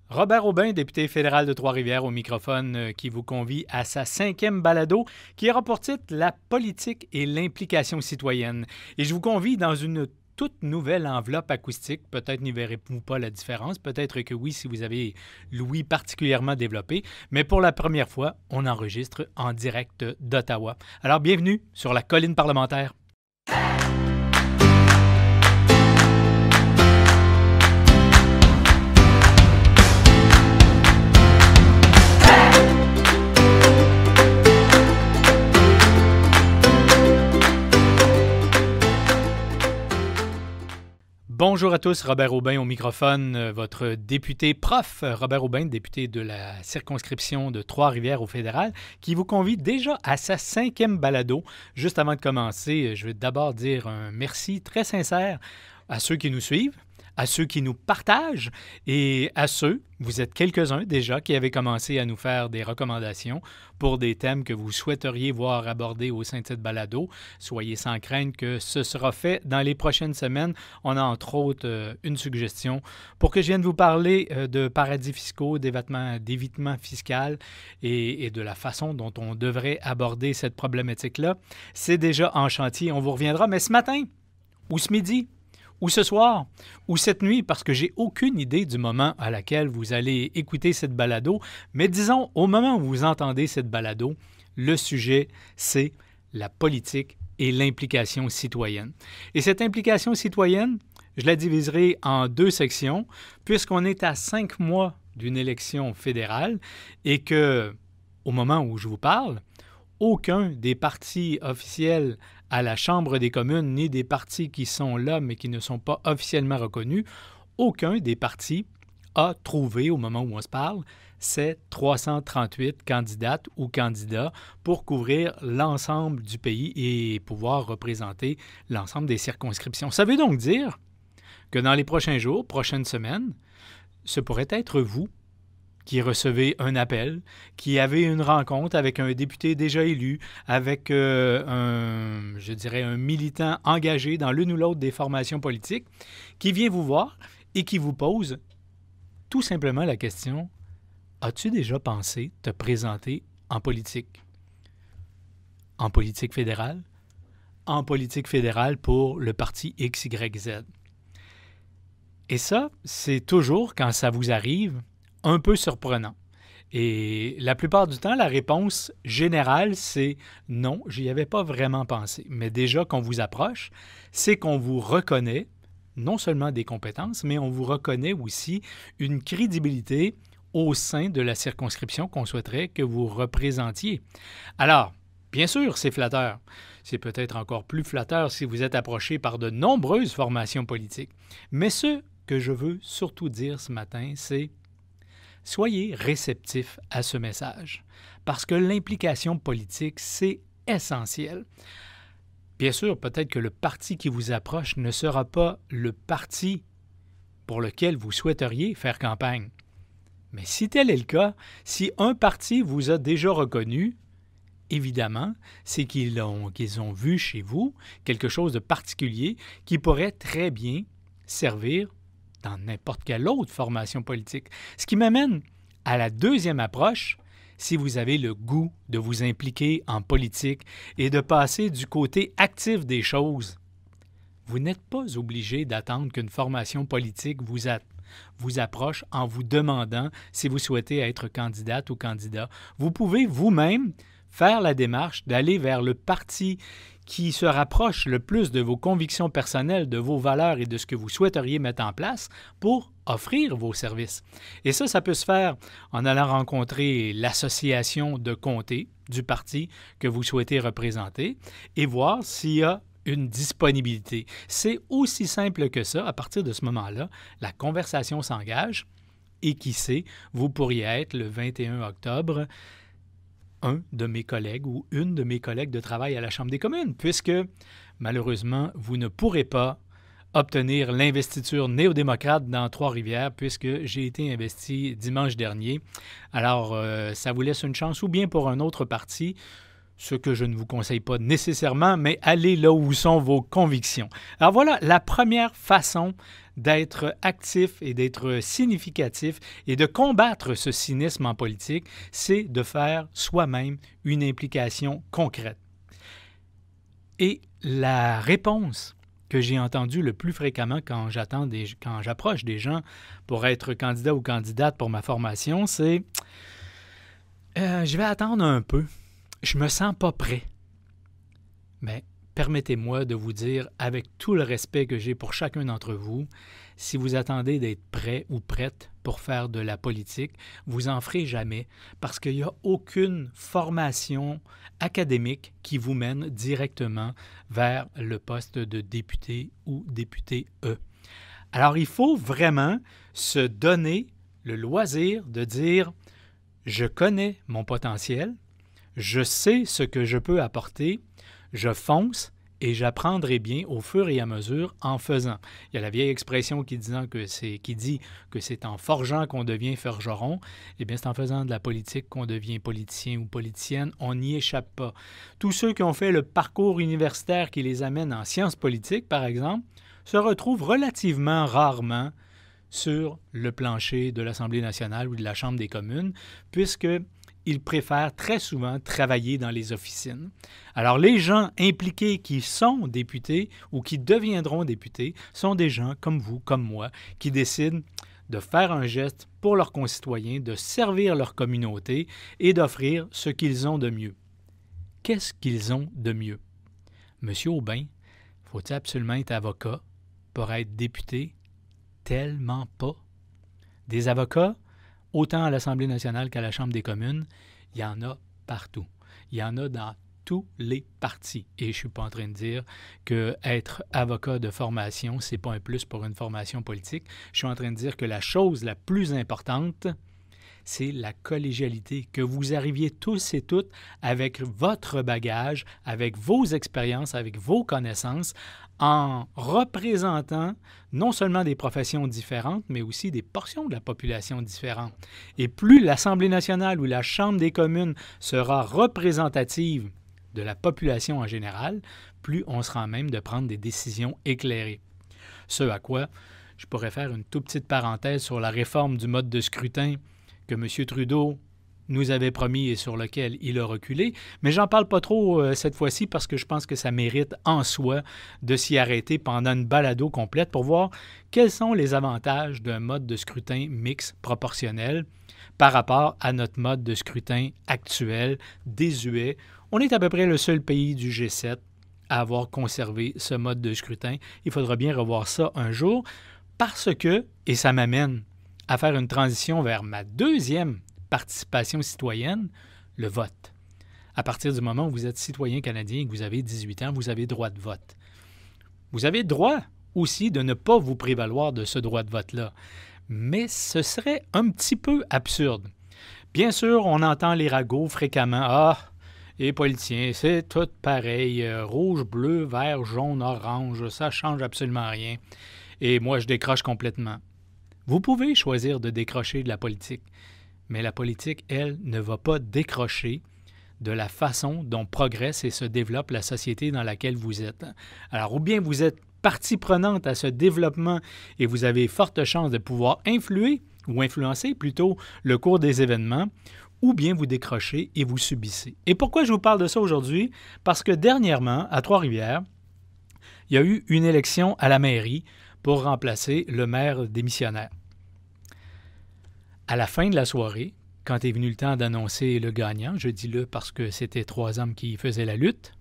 Robert Aubin, député fédéral de Trois-Rivières au microphone, qui vous convie à sa 5e balado qui aura pour titre « La politique et l'implication citoyenne ». Et je vous convie dans une toute nouvelle enveloppe acoustique. Peut-être n'y verrez-vous pas la différence, peut-être que oui si vous avez l'ouïe particulièrement développée, mais pour la première fois, on enregistre en direct d'Ottawa. Alors bienvenue sur la colline parlementaire. Bonjour à tous, Robert Aubin au microphone, votre député prof, Robert Aubin, député de la circonscription de Trois-Rivières au fédéral, qui vous convie déjà à sa 5e balado. Juste avant de commencer, je vais d'abord dire un merci très sincère à ceux qui nous suivent, à ceux qui nous partagent et à ceux, vous êtes quelques-uns déjà, qui avaient commencé à nous faire des recommandations pour des thèmes que vous souhaiteriez voir abordés au sein de cette balado. Soyez sans crainte que ce sera fait dans les prochaines semaines. On a entre autres une suggestion pour que je vienne vous parler de paradis fiscaux, d'évitement fiscal et de la façon dont on devrait aborder cette problématique-là. C'est déjà en chantier, on vous reviendra. Mais ce matin ou ce midi, ou ce soir, ou cette nuit, parce que j'ai aucune idée du moment à laquelle vous allez écouter cette balado, mais disons, au moment où vous entendez cette balado, le sujet, c'est la politique et l'implication citoyenne. Et cette implication citoyenne, je la diviserai en 2 sections, puisqu'on est à 5 mois d'une élection fédérale et que, au moment où je vous parle, aucun des partis officiels à la Chambre des communes, ni des partis qui sont là mais qui ne sont pas officiellement reconnus, aucun des partis a trouvé, au moment où on se parle, ces 338 candidates ou candidats pour couvrir l'ensemble du pays et pouvoir représenter l'ensemble des circonscriptions. Ça veut donc dire que dans les prochains jours, prochaines semaines, ce pourrait être vous qui recevez un appel, qui avez une rencontre avec un député déjà élu, avec un militant engagé dans l'une ou l'autre des formations politiques, qui vient vous voir et qui vous pose tout simplement la question « As-tu déjà pensé te présenter en politique? En politique fédérale? En politique fédérale pour le parti XYZ. » Et ça, c'est toujours, quand ça vous arrive, un peu surprenant. Et la plupart du temps, la réponse générale, c'est non, j'y avais pas vraiment pensé. Mais déjà qu'on vous approche, c'est qu'on vous reconnaît non seulement des compétences, mais on vous reconnaît aussi une crédibilité au sein de la circonscription qu'on souhaiterait que vous représentiez. Alors, bien sûr, c'est flatteur. C'est peut-être encore plus flatteur si vous êtes approché par de nombreuses formations politiques. Mais ce que je veux surtout dire ce matin, c'est soyez réceptifs à ce message, parce que l'implication politique, c'est essentiel. Bien sûr, peut-être que le parti qui vous approche ne sera pas le parti pour lequel vous souhaiteriez faire campagne. Mais si tel est le cas, si un parti vous a déjà reconnu, évidemment, c'est qu'ils ont vu chez vous quelque chose de particulier qui pourrait très bien servir dans n'importe quelle autre formation politique. Ce qui m'amène à la 2e approche, si vous avez le goût de vous impliquer en politique et de passer du côté actif des choses, vous n'êtes pas obligé d'attendre qu'une formation politique vous approche en vous demandant si vous souhaitez être candidate ou candidat. Vous pouvez vous-même faire la démarche d'aller vers le parti qui se rapproche le plus de vos convictions personnelles, de vos valeurs et de ce que vous souhaiteriez mettre en place pour offrir vos services. Et ça peut se faire en allant rencontrer l'association de comté du parti que vous souhaitez représenter et voir s'il y a une disponibilité. C'est aussi simple que ça. À partir de ce moment-là, la conversation s'engage et qui sait, vous pourriez être le 21 octobre un de mes collègues ou une de mes collègues de travail à la Chambre des communes, puisque malheureusement, vous ne pourrez pas obtenir l'investiture néo-démocrate dans Trois-Rivières puisque j'ai été investi dimanche dernier. Alors, ça vous laisse une chance ou bien pour un autre parti, ce que je ne vous conseille pas nécessairement, mais allez là où sont vos convictions. Alors voilà la première façon d'être actif et d'être significatif et de combattre ce cynisme en politique, c'est de faire soi-même une implication concrète. Et la réponse que j'ai entendue le plus fréquemment quand j'approche des gens pour être candidat ou candidate pour ma formation, c'est « je vais attendre un peu, je me sens pas prêt ». Mais permettez-moi de vous dire, avec tout le respect que j'ai pour chacun d'entre vous, si vous attendez d'être prêt ou prête pour faire de la politique, vous en ferez jamais parce qu'il n'y a aucune formation académique qui vous mène directement vers le poste de député ou député-e. Alors, il faut vraiment se donner le loisir de dire « je connais mon potentiel, je sais ce que je peux apporter, je fonce et j'apprendrai bien au fur et à mesure en faisant. » Il y a la vieille expression qui dit que c'est en forgeant qu'on devient forgeron. Eh bien, c'est en faisant de la politique qu'on devient politicien ou politicienne. On n'y échappe pas. Tous ceux qui ont fait le parcours universitaire qui les amène en sciences politiques, par exemple, se retrouvent relativement rarement sur le plancher de l'Assemblée nationale ou de la Chambre des communes, puisqu'ils préfèrent très souvent travailler dans les officines. Alors, les gens impliqués qui sont députés ou qui deviendront députés sont des gens comme vous, comme moi, qui décident de faire un geste pour leurs concitoyens, de servir leur communauté et d'offrir ce qu'ils ont de mieux. Qu'est-ce qu'ils ont de mieux? Monsieur Aubin, faut-il absolument être avocat pour être député? Tellement pas. Des avocats, autant à l'Assemblée nationale qu'à la Chambre des communes, il y en a partout. Il y en a dans tous les partis. Et je ne suis pas en train de dire qu'être avocat de formation, ce n'est pas un plus pour une formation politique. Je suis en train de dire que la chose la plus importante, c'est la collégialité, que vous arriviez tous et toutes avec votre bagage, avec vos expériences, avec vos connaissances, en représentant non seulement des professions différentes, mais aussi des portions de la population différentes. Et plus l'Assemblée nationale ou la Chambre des communes sera représentative de la population en général, plus on sera en même de prendre des décisions éclairées. Ce à quoi je pourrais faire une toute petite parenthèse sur la réforme du mode de scrutin que M. Trudeau nous avait promis et sur lequel il a reculé, mais j'en parle pas trop cette fois-ci parce que je pense que ça mérite en soi de s'y arrêter pendant une balado complète pour voir quels sont les avantages d'un mode de scrutin mixte proportionnel par rapport à notre mode de scrutin actuel, désuet. On est à peu près le seul pays du G7 à avoir conservé ce mode de scrutin. Il faudra bien revoir ça un jour parce que, et ça m'amène à faire une transition vers ma deuxième participation citoyenne, le vote. À partir du moment où vous êtes citoyen canadien et que vous avez 18 ans, vous avez droit de vote. Vous avez droit aussi de ne pas vous prévaloir de ce droit de vote-là. Mais ce serait un petit peu absurde. Bien sûr, on entend les ragots fréquemment. « Ah, les politiciens, c'est tout pareil. Rouge, bleu, vert, jaune, orange, ça ne change absolument rien. Et moi, je décroche complètement. » Vous pouvez choisir de décrocher de la politique, mais la politique, elle, ne va pas décrocher de la façon dont progresse et se développe la société dans laquelle vous êtes. Alors, ou bien vous êtes partie prenante à ce développement et vous avez forte chance de pouvoir influer ou influencer plutôt le cours des événements, ou bien vous décrochez et vous subissez. Et pourquoi je vous parle de ça aujourd'hui? Parce que dernièrement, à Trois-Rivières, il y a eu une élection à la mairie pour remplacer le maire démissionnaire. À la fin de la soirée, quand est venu le temps d'annoncer le gagnant, je dis « le » parce que c'était 3 hommes qui faisaient la lutte,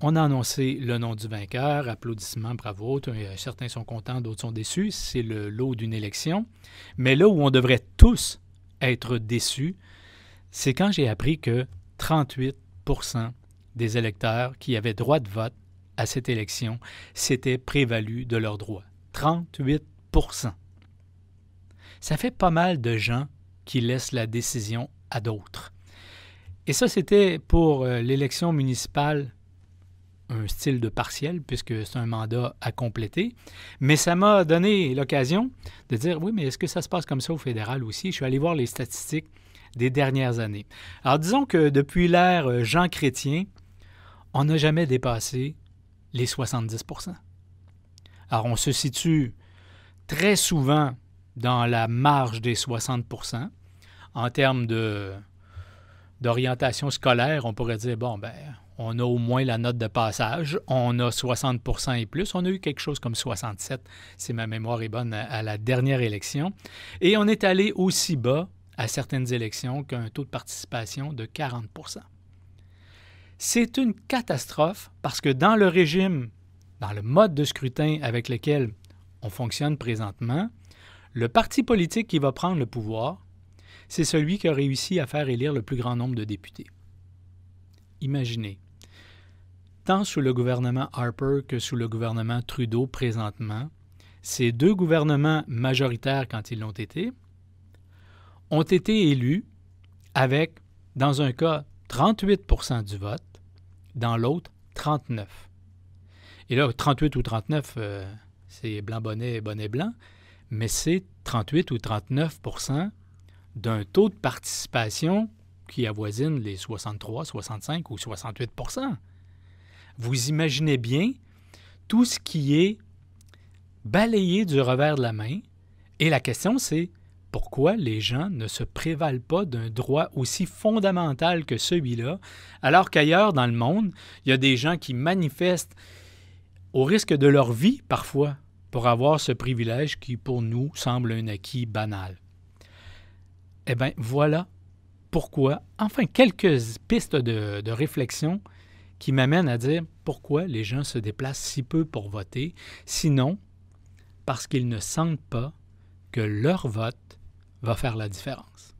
on a annoncé le nom du vainqueur, applaudissements, bravo, certains sont contents, d'autres sont déçus, c'est le lot d'une élection. Mais là où on devrait tous être déçus, c'est quand j'ai appris que 38% des électeurs qui avaient droit de vote à cette élection s'étaient prévalus de leurs droits. 38%. Ça fait pas mal de gens qui laissent la décision à d'autres. Et ça, c'était pour l'élection municipale un style de partiel, puisque c'est un mandat à compléter. Mais ça m'a donné l'occasion de dire, oui, mais est-ce que ça se passe comme ça au fédéral aussi? Je suis allé voir les statistiques des dernières années. Alors, disons que depuis l'ère Jean Chrétien, on n'a jamais dépassé les 70%. Alors, on se situe très souvent dans la marge des 60 %. En termes d'orientation scolaire, on pourrait dire, bon, ben, on a au moins la note de passage, on a 60 % et plus, on a eu quelque chose comme 67, si ma mémoire est bonne, à la dernière élection. Et on est allé aussi bas à certaines élections qu'un taux de participation de 40 %. C'est une catastrophe parce que dans le régime, dans le mode de scrutin avec lequel on fonctionne présentement, le parti politique qui va prendre le pouvoir, c'est celui qui a réussi à faire élire le plus grand nombre de députés. Imaginez, tant sous le gouvernement Harper que sous le gouvernement Trudeau présentement, ces deux gouvernements majoritaires quand ils l'ont été, ont été élus avec, dans un cas, 38 % du vote, dans l'autre, 39 %. Et là, 38 ou 39, c'est blanc-bonnet, bonnet blanc, mais c'est 38 ou 39 % d'un taux de participation qui avoisine les 63, 65 ou 68 %. Vous imaginez bien tout ce qui est balayé du revers de la main. Et la question, c'est pourquoi les gens ne se prévalent pas d'un droit aussi fondamental que celui-là, alors qu'ailleurs dans le monde, il y a des gens qui manifestent au risque de leur vie parfois pour avoir ce privilège qui, pour nous, semble un acquis banal. Eh bien, voilà pourquoi, enfin, quelques pistes de réflexion qui m'amènent à dire pourquoi les gens se déplacent si peu pour voter, sinon parce qu'ils ne sentent pas que leur vote va faire la différence.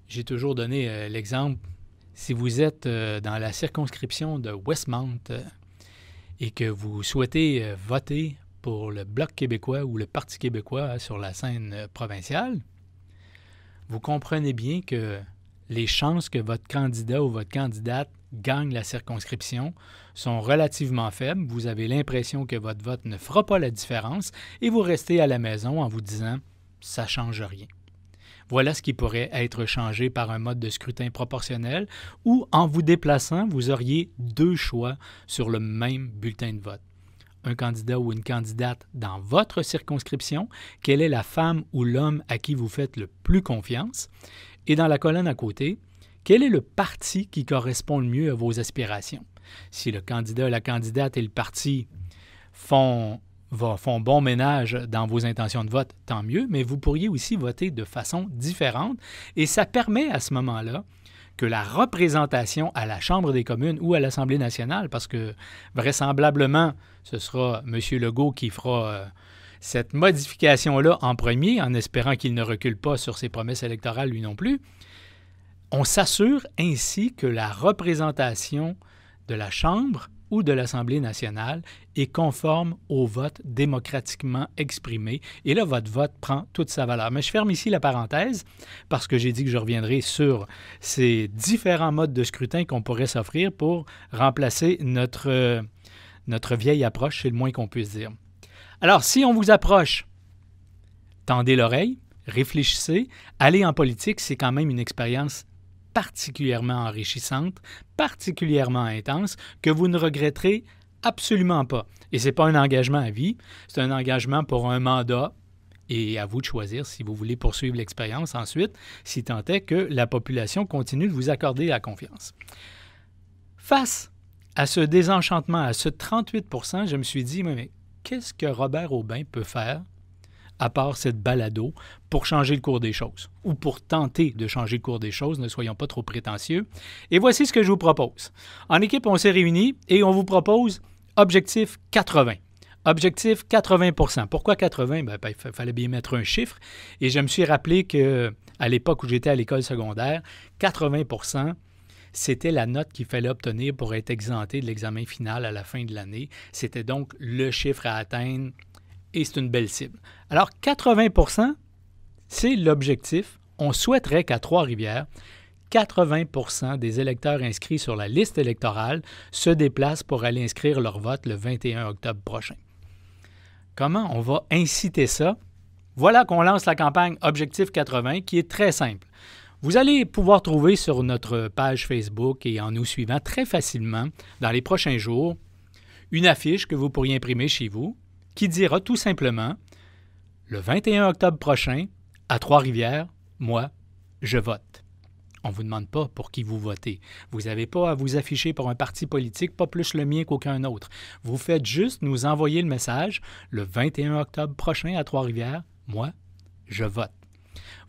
J'ai toujours donné l'exemple, si vous êtes dans la circonscription de Westmount et que vous souhaitez voter pour le Bloc québécois ou le Parti québécois sur la scène provinciale, vous comprenez bien que les chances que votre candidat ou votre candidate gagne la circonscription sont relativement faibles. Vous avez l'impression que votre vote ne fera pas la différence et vous restez à la maison en vous disant « ça ne change rien ». Voilà ce qui pourrait être changé par un mode de scrutin proportionnel où, en vous déplaçant, vous auriez deux choix sur le même bulletin de vote. Un candidat ou une candidate dans votre circonscription, quelle est la femme ou l'homme à qui vous faites le plus confiance, et dans la colonne à côté, quel est le parti qui correspond le mieux à vos aspirations. Si le candidat, la candidate et le parti font bon ménage dans vos intentions de vote, tant mieux, mais vous pourriez aussi voter de façon différente et ça permet à ce moment-là que la représentation à la Chambre des communes ou à l'Assemblée nationale, parce que vraisemblablement, ce sera M. Legault qui fera cette modification-là en premier, en espérant qu'il ne recule pas sur ses promesses électorales lui non plus, on s'assure ainsi que la représentation de la Chambre ou de l'Assemblée nationale est conforme au vote démocratiquement exprimé. Et là, votre vote prend toute sa valeur. Mais je ferme ici la parenthèse parce que j'ai dit que je reviendrai sur ces différents modes de scrutin qu'on pourrait s'offrir pour remplacer notre vieille approche, c'est le moins qu'on puisse dire. Alors, si on vous approche, tendez l'oreille, réfléchissez. Aller en politique, c'est quand même une expérience particulièrement enrichissante, particulièrement intense, que vous ne regretterez absolument pas. Et ce n'est pas un engagement à vie, c'est un engagement pour un mandat et à vous de choisir si vous voulez poursuivre l'expérience ensuite, si tant est que la population continue de vous accorder la confiance. Face à ce désenchantement, à ce 38 %, je me suis dit, mais qu'est-ce que Robert Aubin peut faire à part cette balado, pour changer le cours des choses, ou pour tenter de changer le cours des choses, ne soyons pas trop prétentieux. Et voici ce que je vous propose. En équipe, on s'est réunis et on vous propose objectif 80. Objectif 80 %. Pourquoi 80? Il fallait bien mettre un chiffre. Et je me suis rappelé qu'à l'époque où j'étais à l'école secondaire, 80 %, c'était la note qu'il fallait obtenir pour être exempté de l'examen final à la fin de l'année. C'était donc le chiffre à atteindre. Et c'est une belle cible. Alors, 80 %, c'est l'objectif. On souhaiterait qu'à Trois-Rivières, 80 % des électeurs inscrits sur la liste électorale se déplacent pour aller inscrire leur vote le 21 octobre prochain. Comment on va inciter ça? Voilà qu'on lance la campagne Objectif 80, qui est très simple. Vous allez pouvoir trouver sur notre page Facebook et en nous suivant très facilement, dans les prochains jours, une affiche que vous pourriez imprimer chez vous, qui dira tout simplement, le 21 octobre prochain, à Trois-Rivières, moi, je vote. On ne vous demande pas pour qui vous votez. Vous n'avez pas à vous afficher pour un parti politique, pas plus le mien qu'aucun autre. Vous faites juste nous envoyer le message, le 21 octobre prochain à Trois-Rivières, moi, je vote.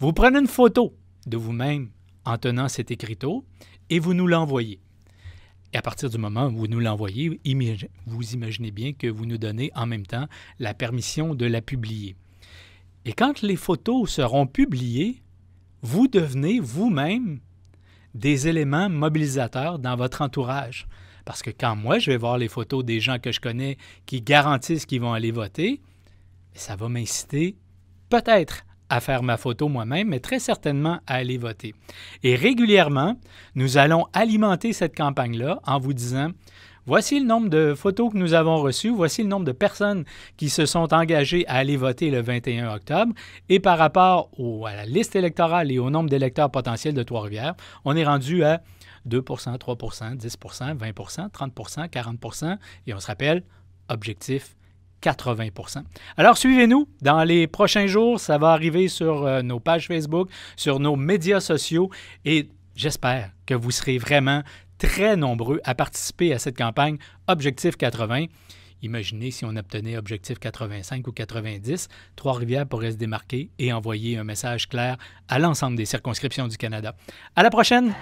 Vous prenez une photo de vous-même en tenant cet écriteau et vous nous l'envoyez. Et à partir du moment où vous nous l'envoyez, vous imaginez bien que vous nous donnez en même temps la permission de la publier. Et quand les photos seront publiées, vous devenez vous-même des éléments mobilisateurs dans votre entourage. Parce que quand moi, je vais voir les photos des gens que je connais qui garantissent qu'ils vont aller voter, ça va m'inciter peut-être à faire ma photo moi-même, mais très certainement à aller voter. Et régulièrement, nous allons alimenter cette campagne-là en vous disant « Voici le nombre de photos que nous avons reçues, voici le nombre de personnes qui se sont engagées à aller voter le 21 octobre, et par rapport à la liste électorale et au nombre d'électeurs potentiels de Trois-Rivières, on est rendu à 2 3 10 20 30 40 et on se rappelle, objectif 80 %. Alors, suivez-nous. Dans les prochains jours, ça va arriver sur nos pages Facebook, sur nos médias sociaux et j'espère que vous serez vraiment très nombreux à participer à cette campagne Objectif 80. Imaginez si on obtenait Objectif 85 ou 90, Trois-Rivières pourrait se démarquer et envoyer un message clair à l'ensemble des circonscriptions du Canada. À la prochaine!